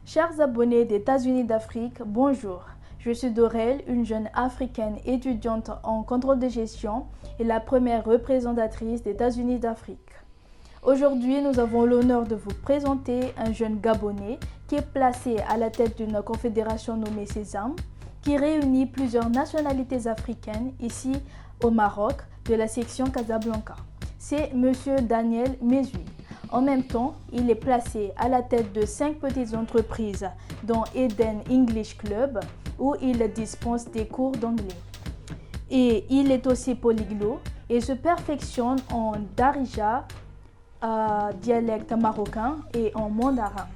Chers abonnés des États-Unis d'Afrique, bonjour. Je suis Dorel, une jeune africaine étudiante en contrôle de gestion et la première représentatrice des États-Unis d'Afrique. Aujourd'hui, nous avons l'honneur de vous présenter un jeune Gabonais qui est placé à la tête d'une confédération nommée Sésame, qui réunit plusieurs nationalités africaines ici au Maroc de la section Casablanca. C'est M. Daniel Mesui. En même temps, il est placé à la tête de 5 petites entreprises, dont Eden English Club, où il dispense des cours d'anglais. Et il est aussi polyglotte et se perfectionne en darija, dialecte marocain, et en mandarin.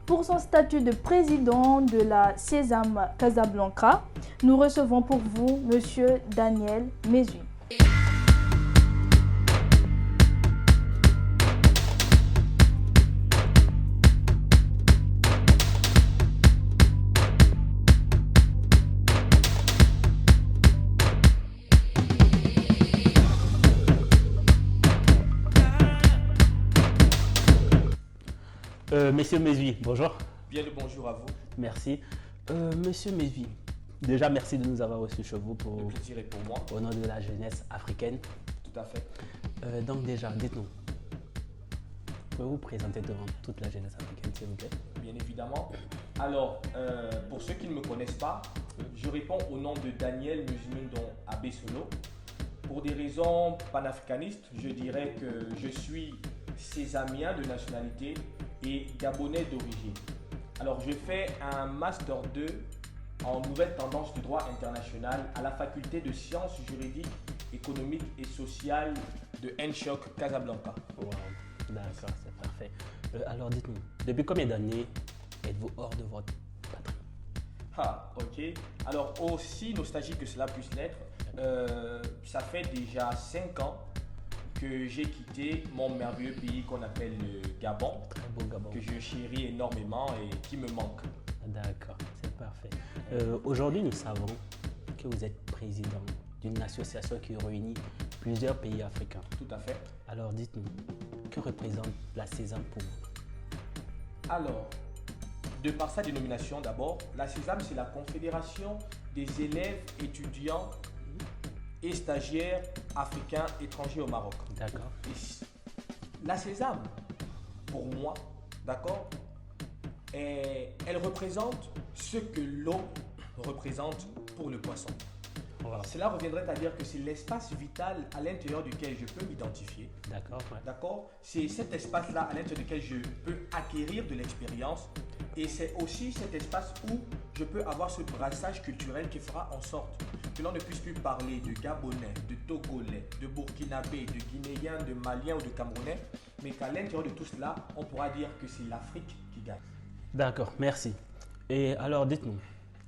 Pour son statut de président de la Sésame Casablanca, nous recevons pour vous M. Daniel Mesui. Monsieur Mesui, bonjour. Bien le bonjour à vous. Merci. Monsieur Mesui, déjà merci de nous avoir reçus chez vous Le plaisir est pour moi. au nom de la jeunesse africaine. Tout à fait. Donc déjà, dites-nous, pouvez-vous vous présenter devant toute la jeunesse africaine, s'il vous plaît? Bien évidemment. Alors, pour ceux qui ne me connaissent pas, je réponds au nom de Daniel Mesumundon Abesolo. Pour des raisons panafricanistes, je dirais que je suis sésamien de nationalité et gabonais d'origine. Alors, je fais un Master 2 en nouvelle tendance du droit international à la faculté de sciences juridiques, économiques et sociales de Nchok, Casablanca. Wow, d'accord, c'est parfait. Alors dites-nous, depuis combien d'années êtes-vous hors de votre patrie? Ah, ok. Alors, aussi nostalgique que cela puisse l'être, ça fait déjà 5 ans que j'ai quitté mon merveilleux pays qu'on appelle le Gabon, Très beau Gabon. que je chéris énormément et qui me manque. D'accord, c'est parfait. Aujourd'hui, nous savons que vous êtes président d'une association qui réunit plusieurs pays africains. Tout à fait. Alors dites-nous, que représente la Sésame pour vous? Alors, de par sa dénomination d'abord, la Sésame, c'est la Confédération des élèves, étudiants et stagiaires africains étrangers au Maroc. D'accord. La Sésame, pour moi, d'accord, elle représente ce que l'eau représente pour le poisson. Voilà. Cela reviendrait à dire que c'est l'espace vital à l'intérieur duquel je peux m'identifier. D'accord, ouais. D'accord? C'est cet espace-là à l'intérieur duquel je peux acquérir de l'expérience. Et c'est aussi cet espace où je peux avoir ce brassage culturel qui fera en sorte que l'on ne puisse plus parler de Gabonais, de Togolais, de Burkinabés, de Guinéens, de Maliens ou de Camerounais, mais qu'à l'intérieur de tout cela, on pourra dire que c'est l'Afrique qui gagne. D'accord, merci. Et alors dites-nous,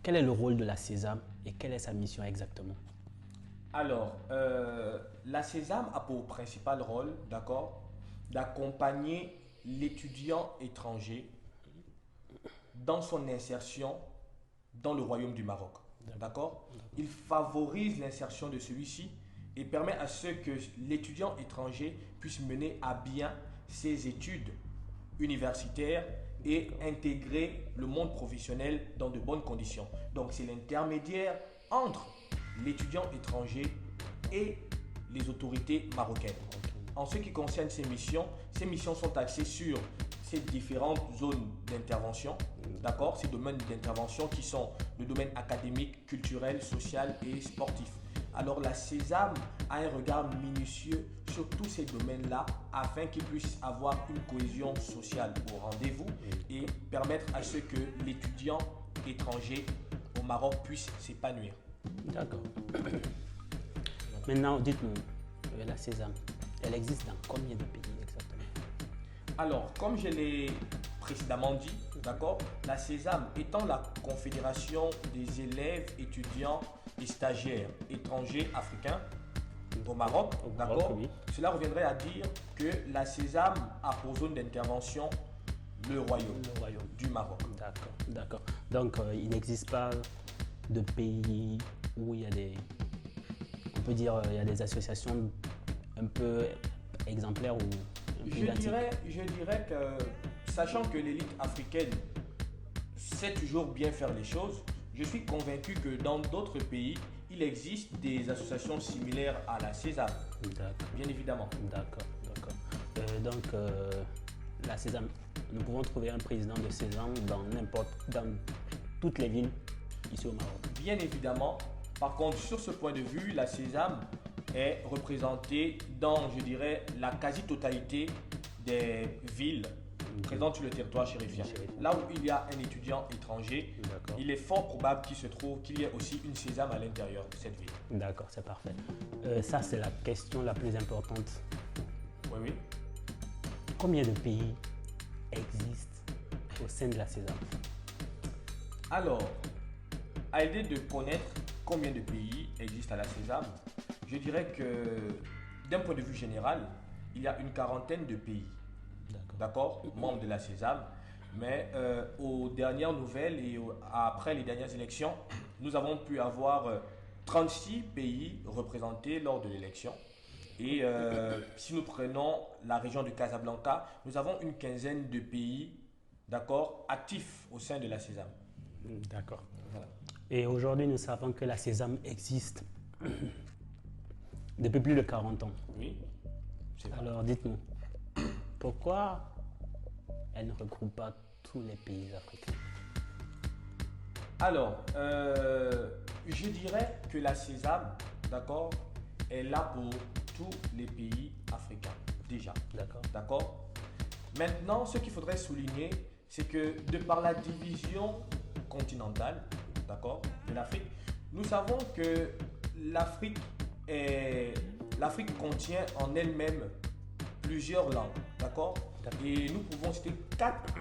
quel est le rôle de la Sésame et quelle est sa mission exactement? Alors, la Sésame a pour principal rôle, d'accord, d'accompagner l'étudiant étranger dans son insertion dans le royaume du Maroc. D'accord? Il favorise l'insertion de celui-ci et permet à ce que l'étudiant étranger puisse mener à bien ses études universitaires et intégrer le monde professionnel dans de bonnes conditions. Donc, c'est l'intermédiaire entre l'étudiant étranger et les autorités marocaines. En ce qui concerne ces missions sont axées sur ces différentes zones d'intervention, d'accord, ces domaines d'intervention qui sont le domaine académique, culturel, social et sportif. Alors la Sésame a un regard minutieux sur tous ces domaines-là afin qu'ils puissent avoir une cohésion sociale au rendez-vous et permettre à ce que l'étudiant étranger au Maroc puisse s'épanouir. D'accord. Maintenant, dites-nous, la Sésame, elle existe dans combien de pays exactement? Alors, comme je l'ai précédemment dit, d'accord, la Sésame étant la confédération des élèves, étudiants et stagiaires étrangers africains au Maroc, d'accord, oui. cela reviendrait à dire que la Sésame a pour zone d'intervention le royaume du Maroc. D'accord, d'accord. Donc, il n'existe pas de pays où il y a on peut dire, il y a des associations un peu exemplaires ou un peu Je identiques. dirais que, sachant que l'élite africaine sait toujours bien faire les choses, je suis convaincu que dans d'autres pays, il existe des associations similaires à la Sésame. D'accord. Bien évidemment. D'accord, d'accord. La Sésame, nous pouvons trouver un président de Sésame dans toutes les villes ici au Maroc. Bien évidemment. Par contre, sur ce point de vue, la Sésame est représentée dans, je dirais, la quasi-totalité des villes présentes sur le territoire chérifien. Là où il y a un étudiant étranger, il est fort probable qu'il y ait aussi une Sésame à l'intérieur de cette ville. D'accord, c'est parfait. Ça, c'est la question la plus importante. Oui, oui. Combien de pays existent au sein de la Sésame? Alors, à l'idée de connaître combien de pays existent à la Sésame, je dirais que d'un point de vue général, il y a une quarantaine de pays, d'accord, membres de la Sésame. Mais aux dernières nouvelles et après les dernières élections, nous avons pu avoir 36 pays représentés lors de l'élection. Et si nous prenons la région de Casablanca, nous avons une quinzaine de pays, d'accord, actifs au sein de la Sésame. D'accord. Voilà. Et aujourd'hui, nous savons que la Sésame existe depuis plus de 40 ans. Oui, c'est vrai. Alors, dites-nous, pourquoi elle ne regroupe pas tous les pays africains? Alors, je dirais que la Sésame, d'accord, est là pour tous les pays africains, déjà. D'accord. D'accord. Maintenant, ce qu'il faudrait souligner, c'est que de par la division continentale, d'accord, de l'Afrique, nous savons que l'Afrique contient en elle-même plusieurs langues, d'accord. Et nous pouvons citer 4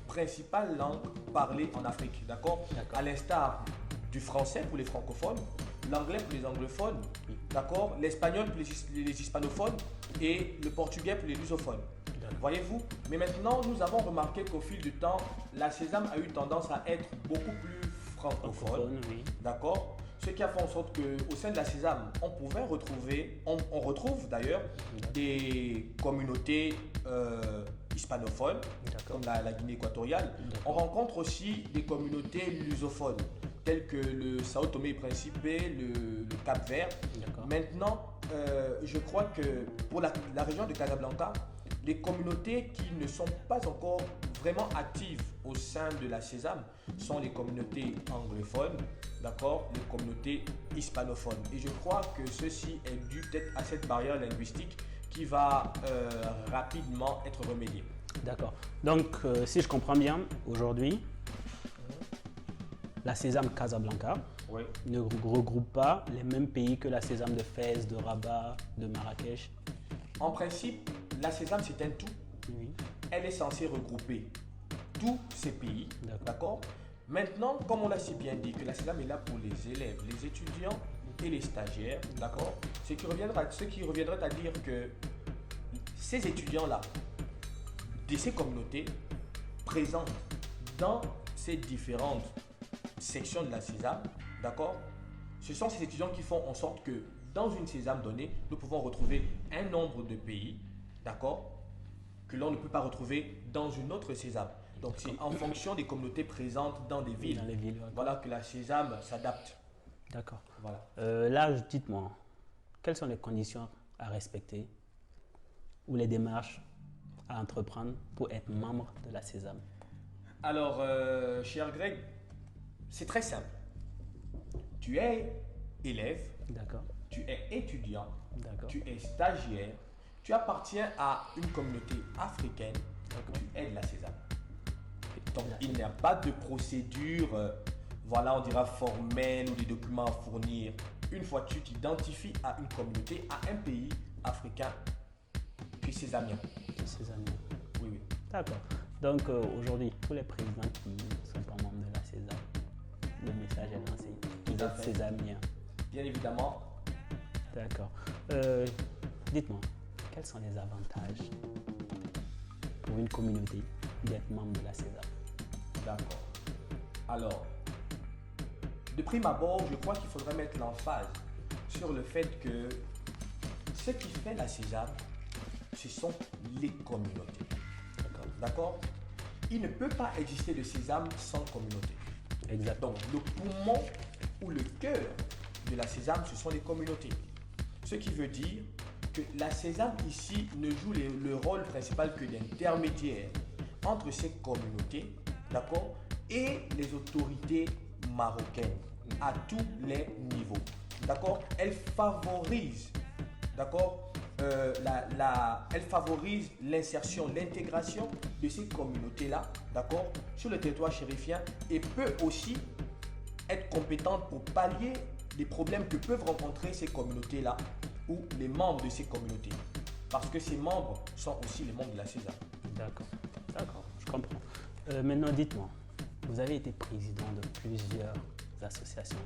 principales langues parlées en Afrique, d'accord. À l'instar du français pour les francophones, l'anglais pour les anglophones, d'accord, l'espagnol pour les hispanophones et le portugais pour les lusophones. Voyez-vous? Mais maintenant, nous avons remarqué qu'au fil du temps, la Sésame a eu tendance à être beaucoup plus francophone, oui. d'accord? Ce qui a fait en sorte qu'au sein de la Sésame, on retrouve d'ailleurs des communautés hispanophones, comme la Guinée équatoriale. On rencontre aussi des communautés lusophones, telles que le Sao Tomé et Principe, le Cap-Vert. Maintenant, je crois que pour la région de Casablanca, les communautés qui ne sont pas encore vraiment actives au sein de la Sésame sont les communautés anglophones, d'accord, les communautés hispanophones. Et je crois que ceci est dû peut-être à cette barrière linguistique qui va rapidement être remédiée. D'accord. Donc, si je comprends bien, aujourd'hui, la Sésame Casablanca ne regroupe pas les mêmes pays que la Sésame de Fès, de Rabat, de Marrakech. En principe, la Sésame, c'est un tout. Oui. Elle est censée regrouper tous ces pays, d'accord. Maintenant, comme on l'a si bien dit, que la Sésame est là pour les élèves, les étudiants et les stagiaires, d'accord. Ce qui reviendrait à dire que ces étudiants-là, de ces communautés présentes dans ces différentes sections de la Sésame, d'accord, ce sont ces étudiants qui font en sorte que dans une Sésame donnée, nous pouvons retrouver un nombre de pays, d'accord, que l'on ne peut pas retrouver dans une autre Sésame. Donc c'est en fonction des communautés présentes dans des villes. Voilà que la Sésame s'adapte. D'accord. Voilà. Là, dites-moi, quelles sont les conditions à respecter ou les démarches à entreprendre pour être membre de la Sésame? Alors, cher Greg, c'est très simple. Tu es élève, tu es étudiant, tu es stagiaire, tu appartiens à une communauté africaine, tu es de la Sésame. Donc, il n'y a pas de procédure, on dira formelle ou des documents à fournir. Une fois que tu t'identifies à une communauté, à un pays africain, tu es sésamien. Oui, oui. D'accord. Donc, aujourd'hui, tous les présidents qui ne sont pas membres de la Sésame, le message est lancé. Ils sont sésamiens. Bien évidemment. D'accord. Dites-moi, quels sont les avantages pour une communauté d'être membre de la Sésame? D'accord. Alors, de prime abord, je crois qu'il faudrait mettre l'emphase sur le fait que ce qui fait la Sésame, ce sont les communautés. D'accord. il ne peut pas exister de sésame sans communauté. Exactement. Donc, le poumon ou le cœur de la sésame, ce sont les communautés. Ce qui veut dire que la sésame ici ne joue le rôle principal que d'intermédiaire entre ces communautés, d'accord, et les autorités marocaines à tous les niveaux. D'accord? Elle favorise, d'accord, elle favorise l'insertion, l'intégration de ces communautés-là, d'accord, sur le territoire chérifien et peut aussi être compétente pour pallier les problèmes que peuvent rencontrer ces communautés-là ou les membres de ces communautés. Parce que ces membres sont aussi les membres de la sésame. D'accord, d'accord, je comprends. Maintenant, dites-moi, vous avez été président de plusieurs associations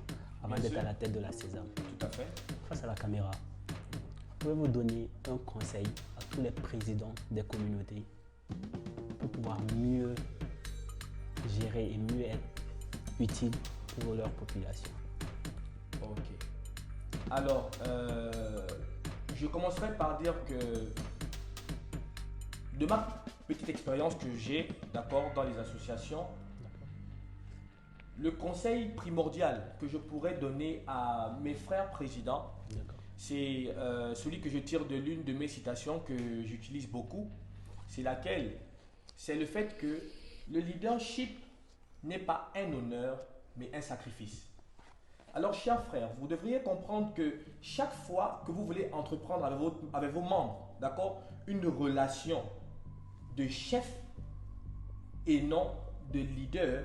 avant d'être à la tête de la sésame. Tout à fait. Face à la caméra, pouvez-vous donner un conseil à tous les présidents des communautés pour pouvoir mieux gérer et mieux être utile pour leur population? Ok. Alors, je commencerai par dire que de ma petite expérience que j'ai, d'accord, dans les associations, le conseil primordial que je pourrais donner à mes frères présidents, c'est celui que je tire de l'une de mes citations que j'utilise beaucoup. C'est laquelle? C'est le fait que le leadership n'est pas un honneur, mais un sacrifice. Alors, chers frères, vous devriez comprendre que chaque fois que vous voulez entreprendre avec vos membres, d'accord, une relation de chef et non de leader,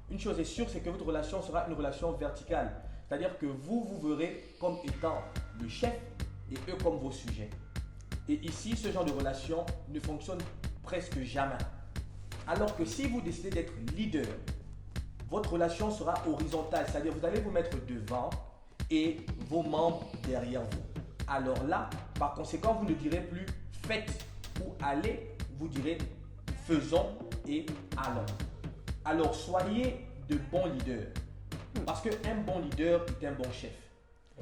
une chose est sûre, c'est que votre relation sera une relation verticale. C'est-à-dire que vous verrez comme étant le chef et eux comme vos sujets. Et ici, ce genre de relation ne fonctionne presque jamais. Alors que si vous décidez d'être leader, votre relation sera horizontale. C'est-à-dire que vous allez vous mettre devant et vos membres derrière vous. Alors là, par conséquent, vous ne direz plus faites ou allez, vous direz faisons et allons. Alors soyez de bons leaders. Parce qu'un bon leader est un bon chef.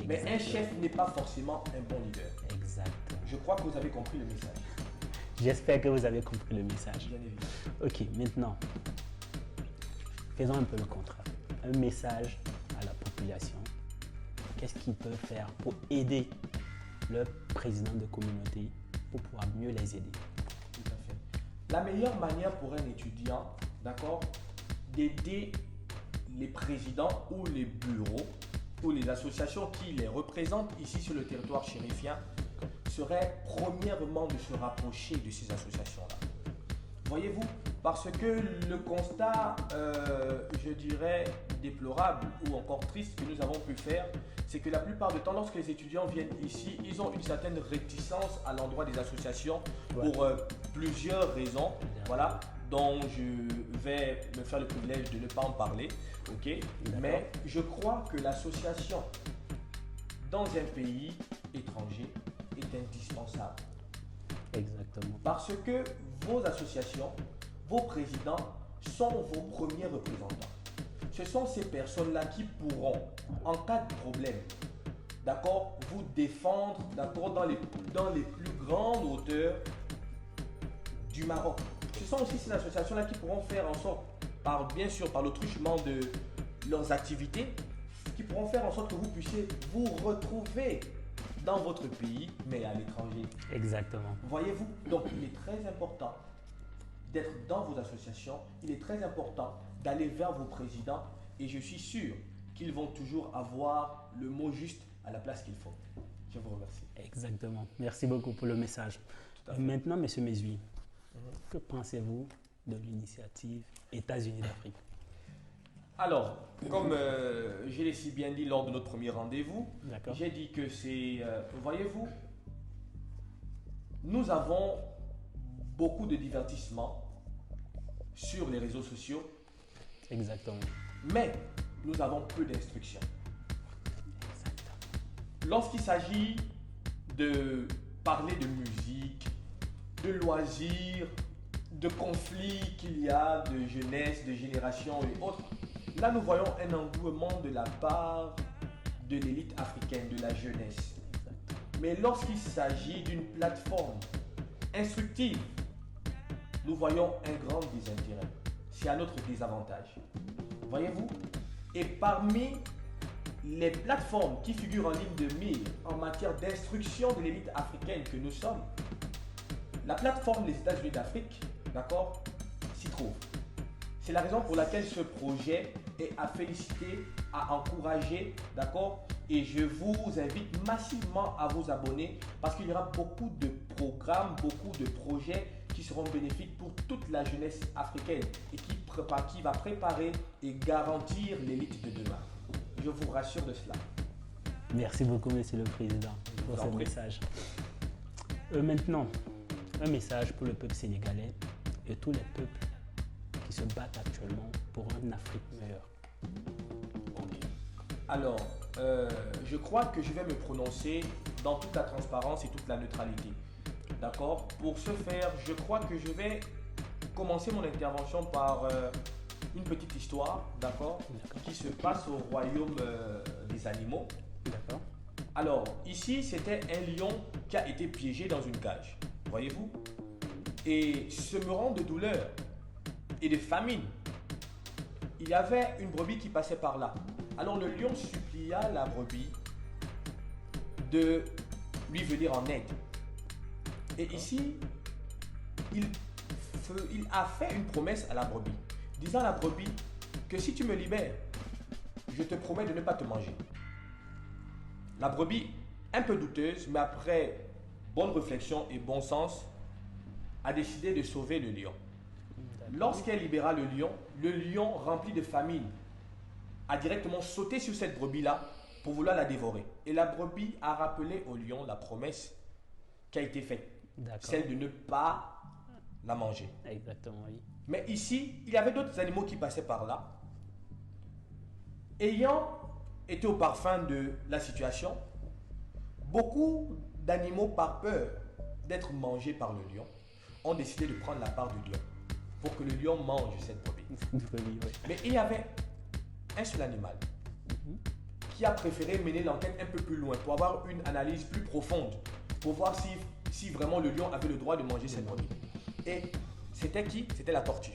Mais un chef n'est pas forcément un bon leader. Exactement. Je crois que vous avez compris le message. J'espère que vous avez compris le message. Bien évidemment. Ok, maintenant, faisons un peu le contraire. Un message à la population. Qu'est-ce qu'ils peuvent faire pour aider leur président de communauté pour pouvoir mieux les aider? Tout à fait. La meilleure manière pour un étudiant, d'accord, d'aider les présidents ou les bureaux ou les associations qui les représentent ici sur le territoire chérifien serait premièrement de se rapprocher de ces associations-là. Voyez-vous, parce que le constat, je dirais, déplorable ou encore triste que nous avons pu faire, c'est que la plupart du temps, lorsque les étudiants viennent ici, ils ont une certaine réticence à l'endroit des associations pour plusieurs raisons, voilà, dont je vais me faire le privilège de ne pas en parler, ok? Mais je crois que l'association dans un pays étranger est indispensable. Exactement. Parce que vos associations, vos présidents sont vos premiers représentants. Ce sont ces personnes-là qui pourront, en cas de problème, d'accord, vous défendre, d'accord, dans les plus grandes hauteurs du Maroc. Ce sont aussi ces associations-là qui pourront faire en sorte, bien sûr par le truchement de leurs activités, qui pourront faire en sorte que vous puissiez vous retrouver dans votre pays, mais à l'étranger. Exactement. Voyez-vous, donc il est très important d'être dans vos associations, il est très important d'aller vers vos présidents et je suis sûr qu'ils vont toujours avoir le mot juste à la place qu'il faut. Je vous remercie. Exactement. Merci beaucoup pour le message. Maintenant, M. Mesui, que pensez-vous de l'initiative États-Unis d'Afrique? Alors, comme je l'ai si bien dit lors de notre premier rendez-vous, j'ai dit que c'est, voyez-vous, nous avons beaucoup de divertissement sur les réseaux sociaux. Exactement. Mais nous avons peu d'instruction. Lorsqu'il s'agit de parler de musique, de loisirs, de conflits qu'il y a, de jeunesse, de génération et autres, là nous voyons un engouement de la part de l'élite africaine, de la jeunesse. Mais lorsqu'il s'agit d'une plateforme instructive, nous voyons un grand désintérêt. C'est à notre désavantage. Voyez-vous? Et parmi les plateformes qui figurent en ligne de mire en matière d'instruction de l'élite africaine que nous sommes, la plateforme des États-Unis d'Afrique, d'accord, s'y trouve. C'est la raison pour laquelle ce projet est à féliciter, à encourager, d'accord. Et je vous invite massivement à vous abonner parce qu'il y aura beaucoup de programmes, beaucoup de projets qui seront bénéfiques pour toute la jeunesse africaine et qui va préparer et garantir l'élite de demain. Je vous rassure de cela. Merci beaucoup, Monsieur le Président, pour ce message. Maintenant, un message pour le peuple sénégalais et tous les peuples qui se battent actuellement pour une Afrique meilleure. Ok. Alors, je crois que je vais me prononcer dans toute la transparence et toute la neutralité. D'accord? Pour ce faire, je crois que je vais commencer mon intervention par une petite histoire, d'accord, qui se passe au royaume des animaux. D'accord. Alors, ici, c'était un lion qui a été piégé dans une cage, voyez-vous? Et se meurant de douleur et de famine, il y avait une brebis qui passait par là. Alors le lion supplia la brebis de lui venir en aide. Et ici, il a fait une promesse à la brebis, disant à la brebis que si tu me libères, je te promets de ne pas te manger. La brebis, un peu douteuse, mais après bonne réflexion et bon sens, a décidé de sauver le lion. Lorsqu'elle libéra le lion rempli de famine a directement sauté sur cette brebis-là pour vouloir la dévorer. Et la brebis a rappelé au lion la promesse qui a été faite, celle de ne pas la manger. Exactement, oui. Mais ici, il y avait d'autres animaux qui passaient par là. Ayant été au parfum de la situation, beaucoup d'animaux, par peur d'être mangés par le lion, ont décidé de prendre la part du lion pour que le lion mange cette brebis. Mais il y avait un seul animal qui a préféré mener l'enquête un peu plus loin pour avoir une analyse plus profonde, pour voir si vraiment le lion avait le droit de manger cette brebis. Et c'était qui? C'était la tortue.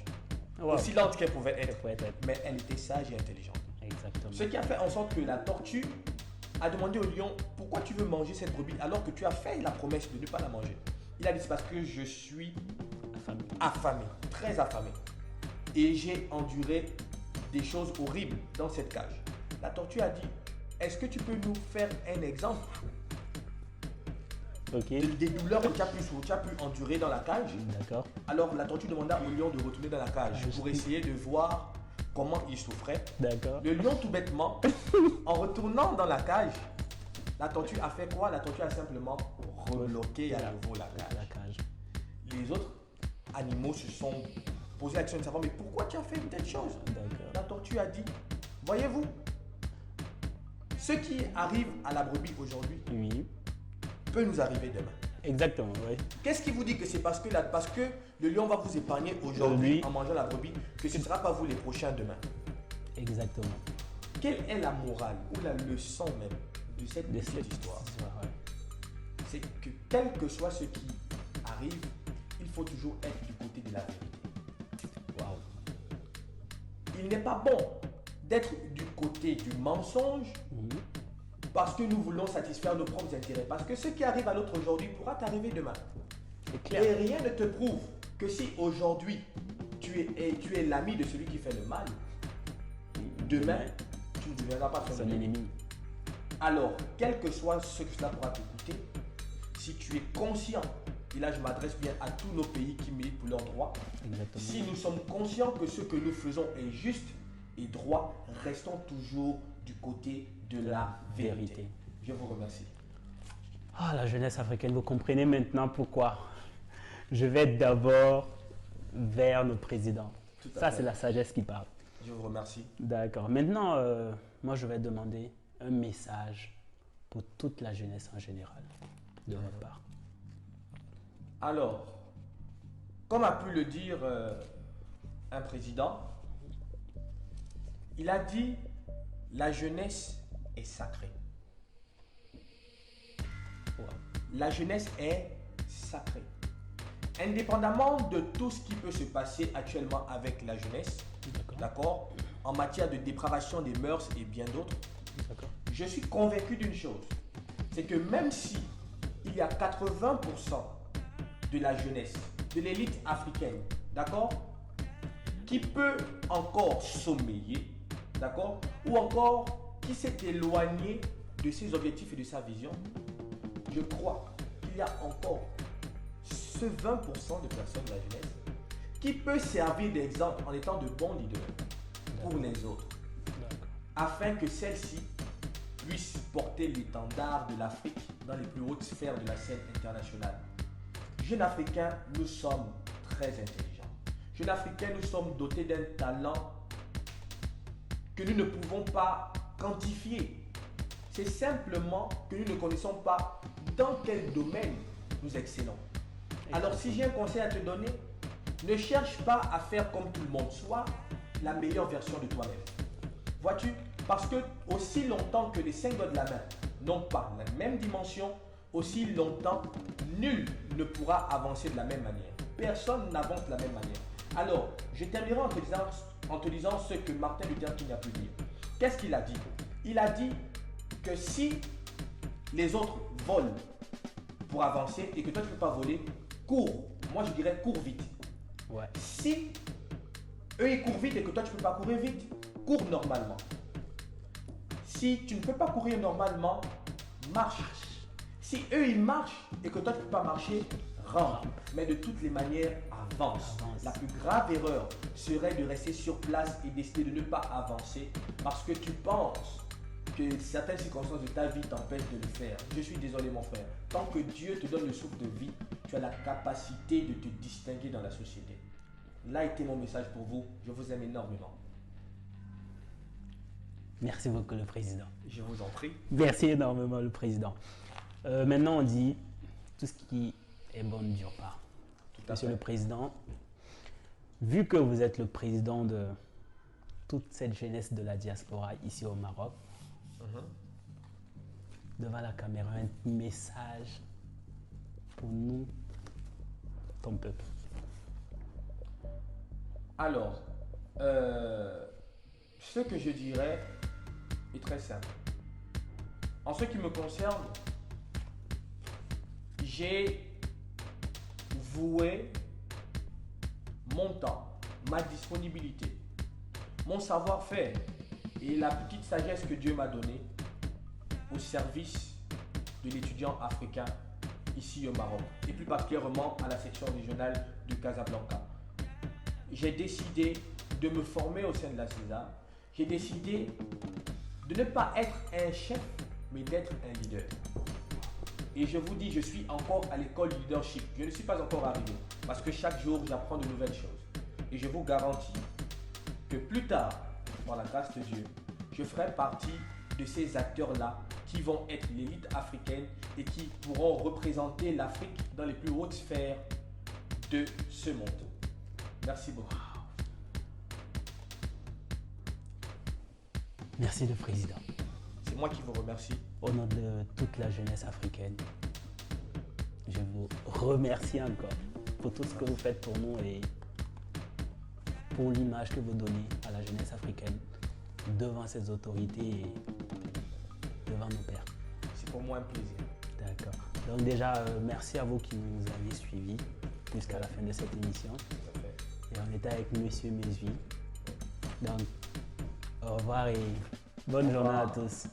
Wow. Aussi lente qu'elle pouvait être, mais elle était sage et intelligente. Exactement. Ce qui a fait en sorte que la tortue a demandé au lion: pourquoi tu veux manger cette brebis alors que tu as fait la promesse de ne pas la manger? Il a dit: c'est parce que je suis affamé, très affamé. Et j'ai enduré des choses horribles dans cette cage. La tortue a dit: est-ce que tu peux nous faire un exemple des douleurs que tu as pu endurer dans la cage? D'accord. Alors la tortue demanda au lion de retourner dans la cage pour essayer de voir comment il souffrait. D'accord. Le lion, tout bêtement, en retournant dans la cage, la tortue a fait quoi? La tortue a simplement rebloqué à nouveau la cage. Les autres animaux se sont posé la question de savoir: mais pourquoi tu as fait une telle chose? La tortue a dit: voyez-vous, ce qui arrive à la brebis aujourd'hui peut nous arriver demain. Exactement, oui. Qu'est-ce qui vous dit que c'est parce que le lion va vous épargner aujourd'hui en mangeant la brebis que ce ne sera pas vous les prochains demain? Exactement. Quelle est la morale ou la leçon même de cette petite histoire? C'est que quel que soit ce qui arrive, il faut toujours être du côté de la vérité. Waouh. Il n'est pas bon d'être du côté du mensonge parce que nous voulons satisfaire nos propres intérêts. Parce que ce qui arrive à l'autre aujourd'hui pourra t'arriver demain. C'est clair. Et rien ne te prouve que si aujourd'hui tu es l'ami de celui qui fait le mal, demain tu ne deviendras pas son ennemi. Alors, quel que soit ce que cela pourra te coûter, si tu es conscient, et là je m'adresse bien à tous nos pays qui militent pour leurs droits, si nous sommes conscients que ce que nous faisons est juste et droit, restons toujours du côté de la vérité. Je vous remercie. Ah, la jeunesse africaine, vous comprenez maintenant pourquoi je vais d'abord vers nos présidents. Ça, c'est la sagesse qui parle. Je vous remercie. D'accord. Maintenant, moi, je vais demander un message pour toute la jeunesse en général, de votre part. Alors, comme a pu le dire un président, il a dit: la jeunesse est sacrée. La jeunesse est sacrée. indépendamment de tout ce qui peut se passer actuellement avec la jeunesse, d'accord, en matière de dépravation des mœurs et bien d'autres, je suis convaincu d'une chose, c'est que même si il y a 80% de la jeunesse, de l'élite africaine, d'accord, qui peut encore sommeiller, d'accord, ou encore qui s'est éloigné de ses objectifs et de sa vision, je crois qu'il y a encore ce 20% de personnes de la jeunesse qui peut servir d'exemple en étant de bons leaders pour les autres, afin que celle-ci puisse porter l'étendard de l'Afrique dans les plus hautes sphères de la scène internationale. Jeunes Africains, nous sommes très intelligents. Jeunes Africains, nous sommes dotés d'un talent que nous ne pouvons pas quantifier. C'est simplement que nous ne connaissons pas dans quel domaine nous excellons. Alors si j'ai un conseil à te donner, ne cherche pas à faire comme tout le monde, sois la meilleure version de toi-même. Vois-tu? Parce que aussi longtemps que les 5 doigts de la main n'ont pas la même dimension, aussi longtemps, nul ne pourra avancer de la même manière. Personne n'avance de la même manière. Alors, je terminerai en te disant ce que Martin Luther King a pu dire. Qu'est-ce qu'il a dit? Il a dit que si les autres volent pour avancer et que toi tu ne peux pas voler, cours. Moi je dirais cours vite. Ouais. Si eux ils courent vite et que toi tu ne peux pas courir vite, cours normalement. Si tu ne peux pas courir normalement, marche. Si eux ils marchent et que toi tu ne peux pas marcher, rampe. Mais de toutes les manières, avance. La plus grave erreur serait de rester sur place et décider de ne pas avancer parce que tu penses que certaines circonstances de ta vie t'empêchent de le faire. Je suis désolé mon frère. Tant que Dieu te donne le souffle de vie, tu as la capacité de te distinguer dans la société. Là était mon message pour vous. Je vous aime énormément. Merci beaucoup le président. Je vous en prie. Merci énormément le président. Maintenant on dit tout ce qui est bon ne dure pas. Monsieur le président, vu que vous êtes le président de toute cette jeunesse de la diaspora ici au Maroc, devant la caméra, un message pour nous, ton peuple. Alors, ce que je dirais est très simple. En ce qui me concerne, j'ai voué mon temps, ma disponibilité, mon savoir-faire et la petite sagesse que Dieu m'a donnée au service de l'étudiant africain ici au Maroc et plus particulièrement à la section régionale de Casablanca. J'ai décidé de me former au sein de la César. J'ai décidé de ne pas être un chef, mais d'être un leader. Et je vous dis, je suis encore à l'école du leadership. Je ne suis pas encore arrivé parce que chaque jour, j'apprends de nouvelles choses. Et je vous garantis que plus tard, par la grâce de Dieu, je ferai partie de ces acteurs-là qui vont être l'élite africaine et qui pourront représenter l'Afrique dans les plus hautes sphères de ce monde. Merci beaucoup. Merci le président. C'est moi qui vous remercie. Au nom de toute la jeunesse africaine, je vous remercie encore pour tout ce que vous faites pour nous et pour l'image que vous donnez à la jeunesse africaine devant ces autorités et devant nos pères. C'est pour moi un plaisir. D'accord. Donc déjà, merci à vous qui nous avez suivis jusqu'à la fin de cette émission. Et on était avec Monsieur Mesui. Donc, au revoir et bonne journée à tous.